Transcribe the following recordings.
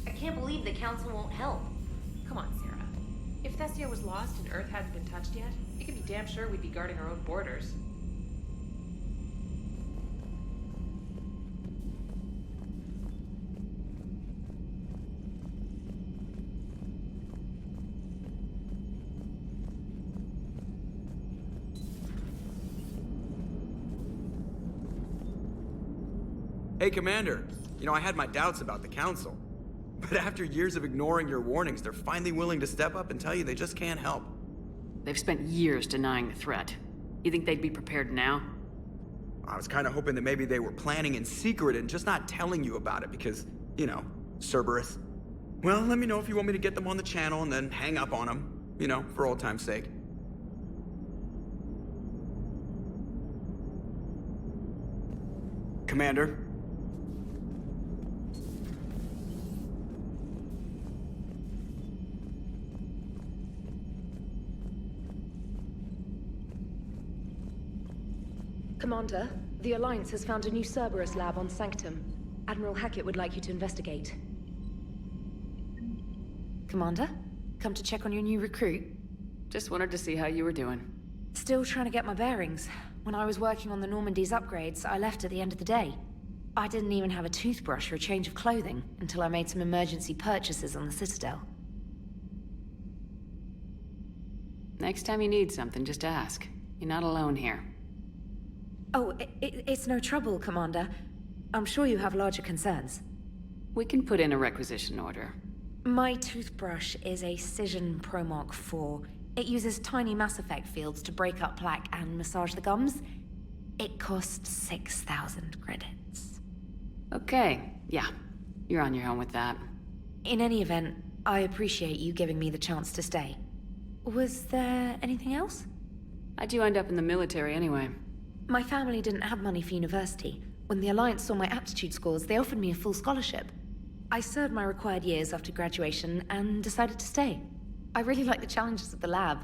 I can't believe the Council won't help. Come on, Sarah. If Thessia was lost and Earth hadn't been touched yet, you can be damn sure we'd be guarding our own borders. Hey, Commander. You know, I had my doubts about the Council. But after years of ignoring your warnings, they're finally willing to step up and tell you they just can't help. They've spent years denying the threat. You think they'd be prepared now? I was kind of hoping that maybe they were planning in secret and just not telling you about it because, you know, Cerberus. Well, let me know if you want me to get them on the channel and then hang up on them. You know, for old time's sake. Commander? Commander, the Alliance has found a new Cerberus lab on Sanctum. Admiral Hackett would like you to investigate. Commander? Come to check on your new recruit? Just wanted to see how you were doing. Still trying to get my bearings. When I was working on the Normandy's upgrades, I left at the end of the day. I didn't even have a toothbrush or a change of clothing until I made some emergency purchases on the Citadel. Next time you need something, just ask. You're not alone here. Oh, it's no trouble, Commander. I'm sure you have larger concerns. We can put in a requisition order. My toothbrush is a Cision Pro Mark IV. It uses tiny Mass Effect fields to break up plaque and massage the gums. It costs 6,000 credits. Okay, yeah. You're on your own with that. In any event, I appreciate you giving me the chance to stay. Was there anything else? How'd you end up in the military anyway? My family didn't have money for university. When the Alliance saw my aptitude scores, they offered me a full scholarship. I served my required years after graduation and decided to stay. I really like the challenges of the lab.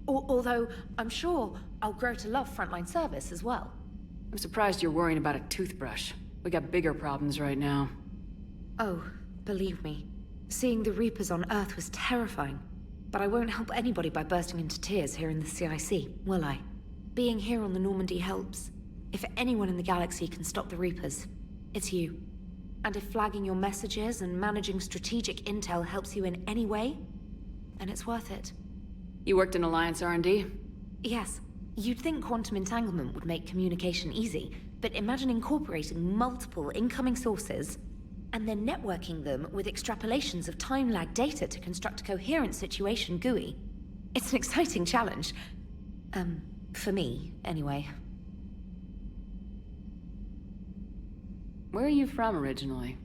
Although, I'm sure I'll grow to love frontline service as well. I'm surprised you're worrying about a toothbrush. We got bigger problems right now. Oh, believe me. Seeing the Reapers on Earth was terrifying. But I won't help anybody by bursting into tears here in the CIC, will I? Being here on the Normandy helps. If anyone in the galaxy can stop the Reapers, it's you. And if flagging your messages and managing strategic intel helps you in any way, then it's worth it. You worked in Alliance R&D? Yes. You'd think quantum entanglement would make communication easy, but imagine incorporating multiple incoming sources and then networking them with extrapolations of time-lag data to construct a coherent situation GUI. It's an exciting challenge. For me, anyway. Where are you from originally?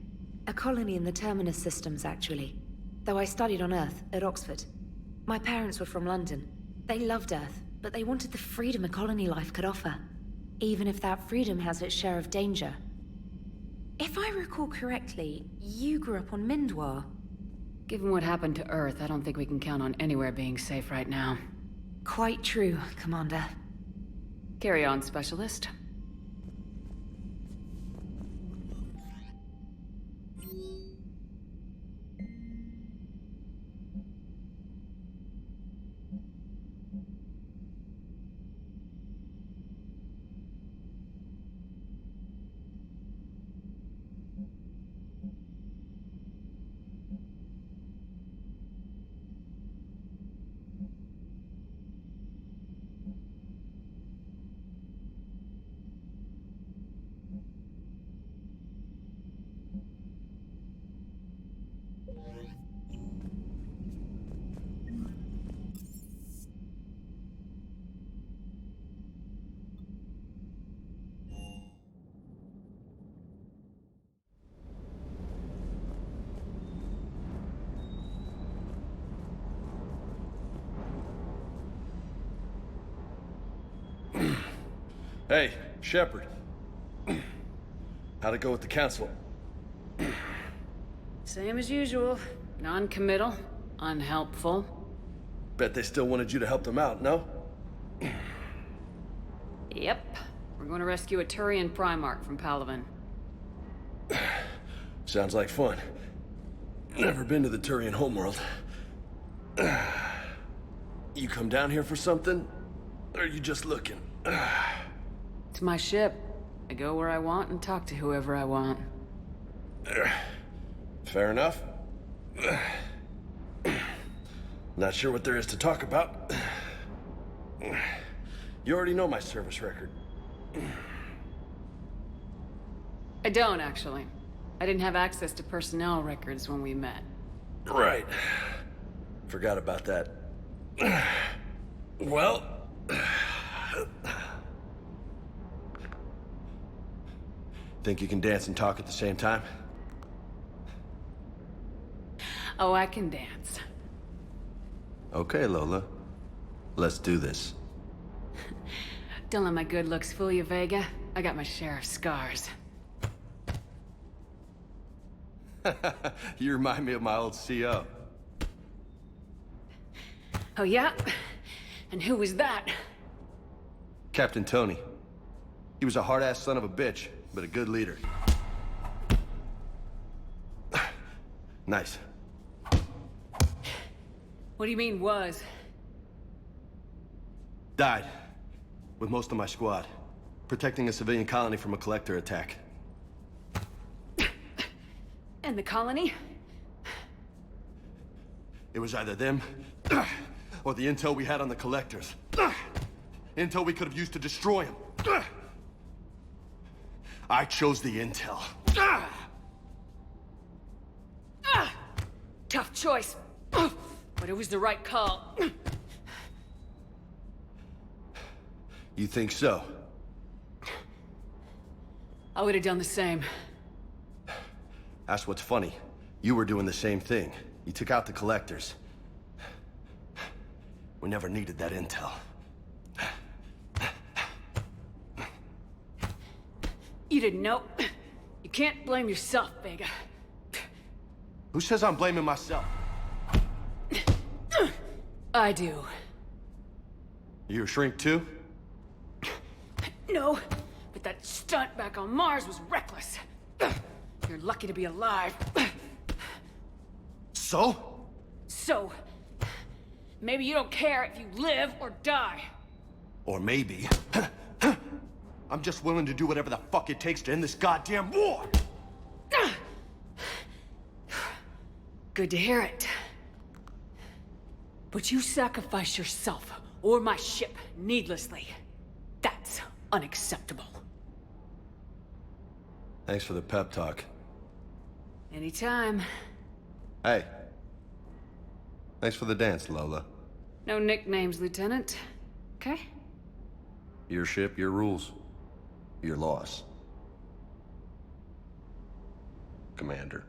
A colony in the Terminus systems, actually. Though I studied on Earth, at Oxford. My parents were from London. They loved Earth, but they wanted the freedom a colony life could offer. Even if that freedom has its share of danger. If I recall correctly, you grew up on Mindwar. Given what happened to Earth, I don't think we can count on anywhere being safe right now. Quite true, Commander. Carry on, Specialist. Hey, Shepard. How'd it go with the council? Same as usual. Non-committal, unhelpful. Bet they still wanted you to help them out, no? Yep. We're going to rescue a Turian Primarch from Palaven. Sounds like fun. Never been to the Turian homeworld. You come down here for something? Or are you just looking? It's my ship. I go where I want and talk to whoever I want. Fair enough. Not sure what there is to talk about. You already know my service record. I don't, actually. I didn't have access to personnel records when we met. Right. Forgot about that. Well... Think you can dance and talk at the same time? Oh, I can dance. Okay, Lola. Let's do this. Don't let my good looks fool you, Vega. I got my share of scars. You remind me of my old CO. Oh, yeah? And who was that? Captain Tony. He was a hard-ass son of a bitch, but a good leader. Nice. What do you mean, was? Died. With most of my squad. Protecting a civilian colony from a collector attack. And the colony? It was either them, or the intel we had on the collectors. Intel we could have used to destroy them. I chose the intel. Tough choice. But it was the right call. You think so? I would have done the same. That's what's funny. You were doing the same thing. You took out the collectors. We never needed that intel. You didn't know. You can't blame yourself, Vega. Who says I'm blaming myself? I do. You a shrink too? No, but that stunt back on Mars was reckless. You're lucky to be alive. So? So, maybe you don't care if you live or die. Or maybe... I'm just willing to do whatever the fuck it takes to end this goddamn war! Good to hear it. But you sacrifice yourself, or my ship, needlessly. That's unacceptable. Thanks for the pep talk. Anytime. Hey. Thanks for the dance, Lola. No nicknames, Lieutenant. Okay? Your ship, your rules. Your loss. Commander.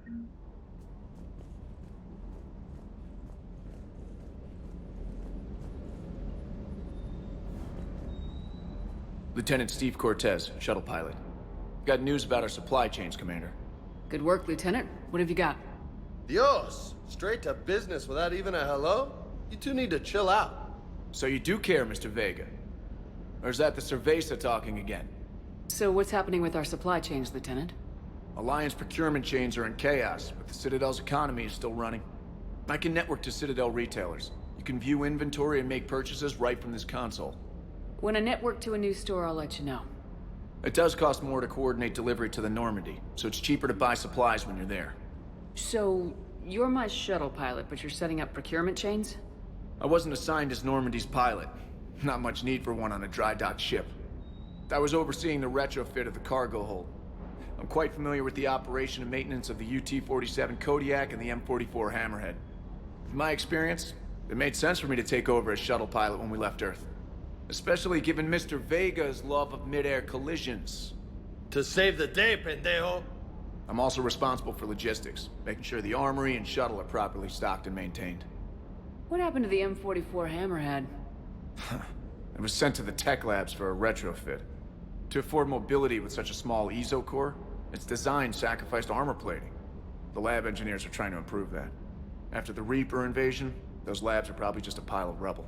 Lieutenant Steve Cortez, shuttle pilot. Got news about our supply chains, Commander. Good work, Lieutenant. What have you got? Dios! Straight to business without even a hello? You two need to chill out. So you do care, Mr. Vega? Or is that the Cerveza talking again? So what's happening with our supply chains, Lieutenant? Alliance procurement chains are in chaos, but the Citadel's economy is still running. I can network to Citadel retailers. You can view inventory and make purchases right from this console. When I network to a new store, I'll let you know. It does cost more to coordinate delivery to the Normandy, so it's cheaper to buy supplies when you're there. So, you're my shuttle pilot, but you're setting up procurement chains? I wasn't assigned as Normandy's pilot. Not much need for one on a dry dock ship. I was overseeing the retrofit of the cargo hold. I'm quite familiar with the operation and maintenance of the UT-47 Kodiak and the M44 Hammerhead. In my experience, it made sense for me to take over as shuttle pilot when we left Earth. Especially given Mr. Vega's love of mid-air collisions. To save the day, pendejo! I'm also responsible for logistics, making sure the armory and shuttle are properly stocked and maintained. What happened to the M44 Hammerhead? It was sent to the tech labs for a retrofit. To afford mobility with such a small EZO core, its design sacrificed armor plating. The lab engineers are trying to improve that. After the Reaper invasion, those labs are probably just a pile of rubble.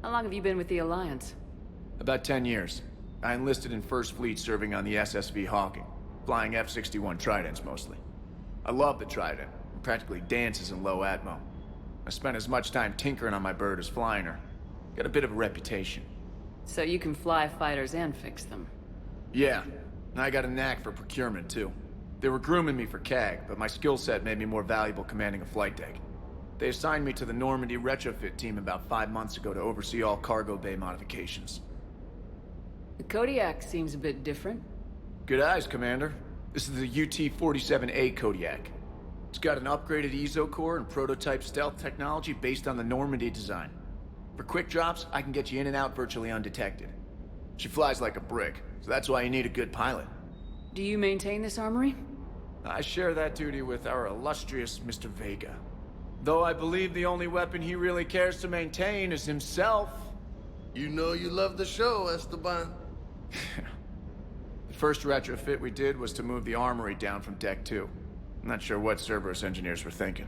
How long have you been with the Alliance? About 10 years. I enlisted in First Fleet serving on the SSV Hawking, flying F-61 Tridents mostly. I love the Trident. It practically dances in low atmo. I spent as much time tinkering on my bird as flying her. Got a bit of a reputation. So you can fly fighters and fix them. Yeah, and I got a knack for procurement too. They were grooming me for CAG, but my skill set made me more valuable commanding a flight deck. They assigned me to the Normandy retrofit team about 5 months ago to oversee all cargo bay modifications. The Kodiak seems a bit different. Good eyes, Commander. This is the UT-47A Kodiak. It's got an upgraded EZO core and prototype stealth technology based on the Normandy design. For quick drops, I can get you in and out virtually undetected. She flies like a brick, so that's why you need a good pilot. Do you maintain this armory? I share that duty with our illustrious Mr. Vega. Though I believe the only weapon he really cares to maintain is himself. You know you love the show, Esteban. The first retrofit we did was to move the armory down from Deck 2. I'm not sure what Cerberus engineers were thinking.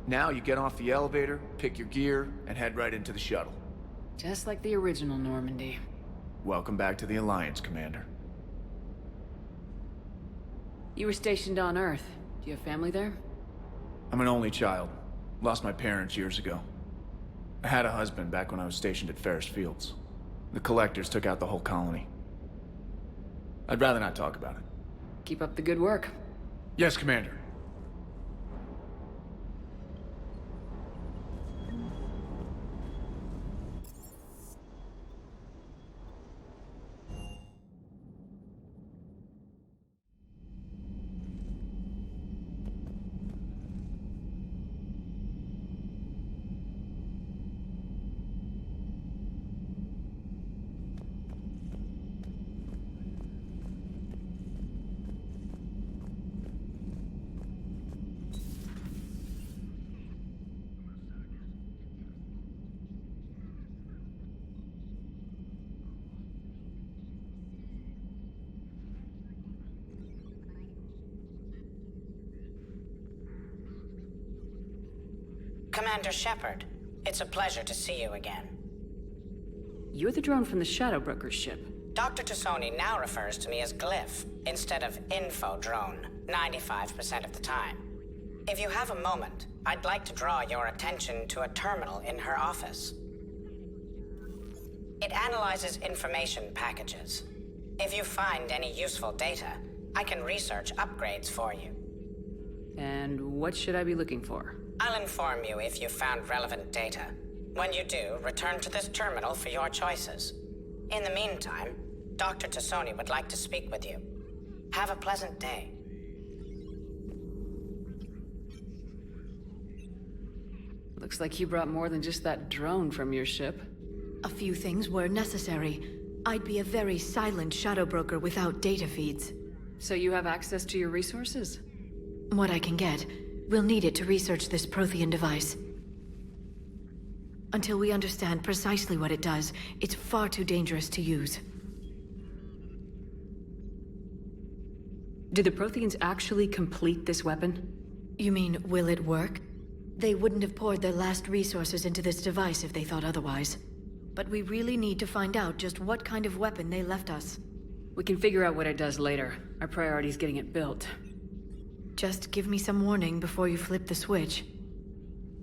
Now you get off the elevator, pick your gear, and head right into the shuttle. Just like the original Normandy. Welcome back to the Alliance, Commander. You were stationed on Earth. Do you have family there? I'm an only child. Lost my parents years ago. I had a husband back when I was stationed at Ferris Fields. The Collectors took out the whole colony. I'd rather not talk about it. Keep up the good work. Yes, Commander. Commander Shepard, it's a pleasure to see you again. You're the drone from the Shadow Broker's ship. Dr. Tassoni now refers to me as Glyph instead of Info Drone, 95% of the time. If you have a moment, I'd like to draw your attention to a terminal in her office. It analyzes information packages. If you find any useful data, I can research upgrades for you. And what should I be looking for? I'll inform you if you've found relevant data. When you do, return to this terminal for your choices. In the meantime, Dr. Tassoni would like to speak with you. Have a pleasant day. Looks like you brought more than just that drone from your ship. A few things were necessary. I'd be a very silent shadow broker without data feeds. So you have access to your resources? What I can get. We'll need it to research this Prothean device. Until we understand precisely what it does, it's far too dangerous to use. Did the Protheans actually complete this weapon? You mean, will it work? They wouldn't have poured their last resources into this device if they thought otherwise. But we really need to find out just what kind of weapon they left us. We can figure out what it does later. Our priority is getting it built. Just give me some warning before you flip the switch.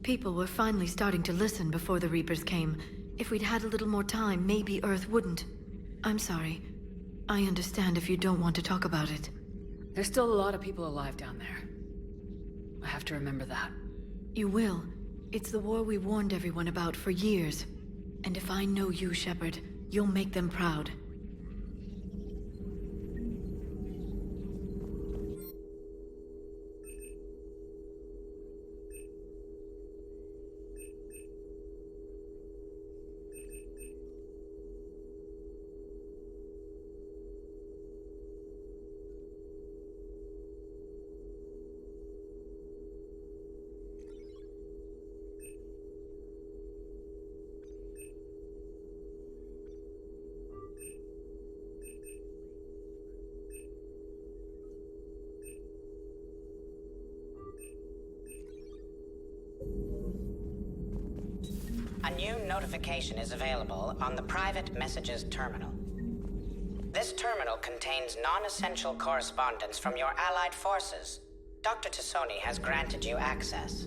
People were finally starting to listen before the Reapers came. If we'd had a little more time, maybe Earth wouldn't. I'm sorry. I understand if you don't want to talk about it. There's still a lot of people alive down there. I have to remember that. You will. It's the war we warned everyone about for years. And if I know you, Shepard, you'll make them proud. notification is available on the private messages terminal. This terminal contains non-essential correspondence from your allied forces. Dr. Tassoni has granted you access.